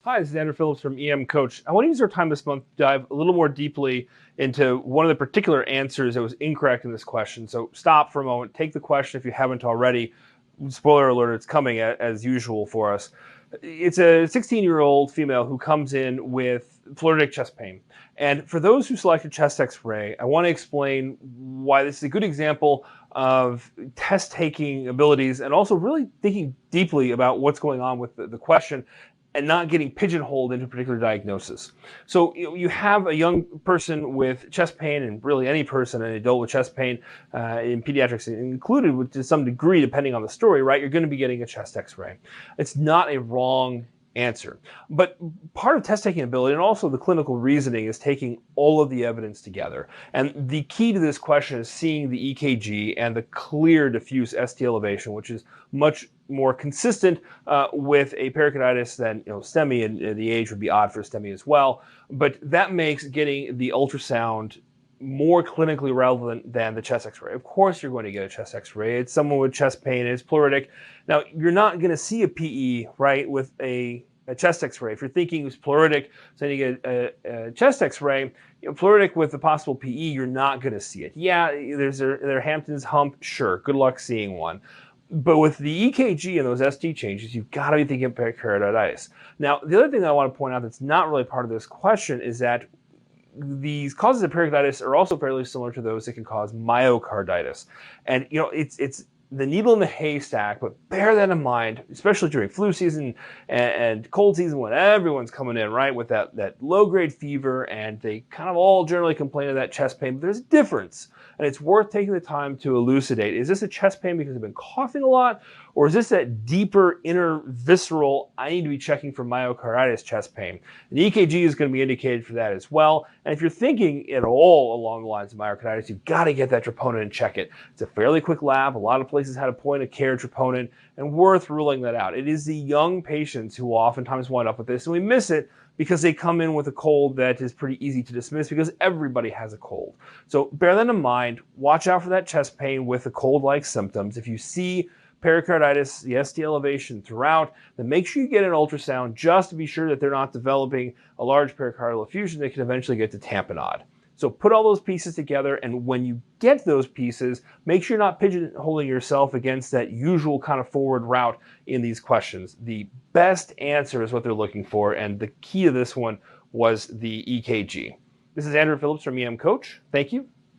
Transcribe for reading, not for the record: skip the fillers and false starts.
Hi, this is Andrew Phillips from EM Coach. I want to use our time this month to dive a little more deeply into one of the particular answers that was incorrect in this question. So stop for a moment, take the question if you haven't already. Spoiler alert, it's coming as usual for us. It's a 16-year-old female who comes in with pleuritic chest pain. And for those who selected chest x-ray, I want to explain why this is a good example of test-taking abilities and also really thinking deeply about what's going on with the question and not getting pigeonholed into a particular diagnosis. So you have a young person with chest pain, and really any person, an adult with chest pain, in pediatrics included to some degree, depending on the story, right? You're going to be getting a chest x-ray. It's not a wrong answer. But part of test-taking ability and also the clinical reasoning is taking all of the evidence together. And the key to this question is seeing the EKG and the clear diffuse ST elevation, which is much more consistent with a pericarditis than STEMI, and the age would be odd for STEMI as well. But that makes getting the ultrasound more clinically relevant than the chest x-ray. Of course you're going to get a chest x-ray. It's someone with chest pain, it's pleuritic. Now, you're not going to see a PE, right, with a chest x-ray. If you're thinking it's pleuritic, so you get a chest x-ray, pleuritic with a possible PE, you're not going to see it. Yeah, there's their Hampton's hump, sure, good luck seeing one. But with the EKG and those ST changes, you've got to be thinking of pericarditis. Now, the other thing that I want to point out that's not really part of this question is that these causes of pericarditis are also fairly similar to those that can cause myocarditis. And it's the needle in the haystack, but bear that in mind, especially during flu season and cold season when everyone's coming in, right, with that low-grade fever, and they kind of all generally complain of that chest pain, but there's a difference, and it's worth taking the time to elucidate. Is this a chest pain because I've been coughing a lot, or is this that deeper, inner, visceral, I need to be checking for myocarditis chest pain? And the EKG is going to be indicated for that as well, and if you're thinking at all along the lines of myocarditis, you've got to get that troponin and check it. It's a fairly quick lab. A lot of places had a point-of-care troponin, and worth ruling that out. It is the young patients who oftentimes wind up with this, and we miss it because they come in with a cold that is pretty easy to dismiss because everybody has a cold. So bear that in mind. Watch out for that chest pain with the cold-like symptoms. If you see pericarditis, the ST elevation throughout, then make sure you get an ultrasound just to be sure that they're not developing a large pericardial effusion that can eventually get to tamponade. So put all those pieces together, and when you get those pieces, make sure you're not pigeonholing yourself against that usual kind of forward route in these questions. The best answer is what they're looking for, and the key to this one was the EKG. This is Andrew Phillips from EM Coach. Thank you.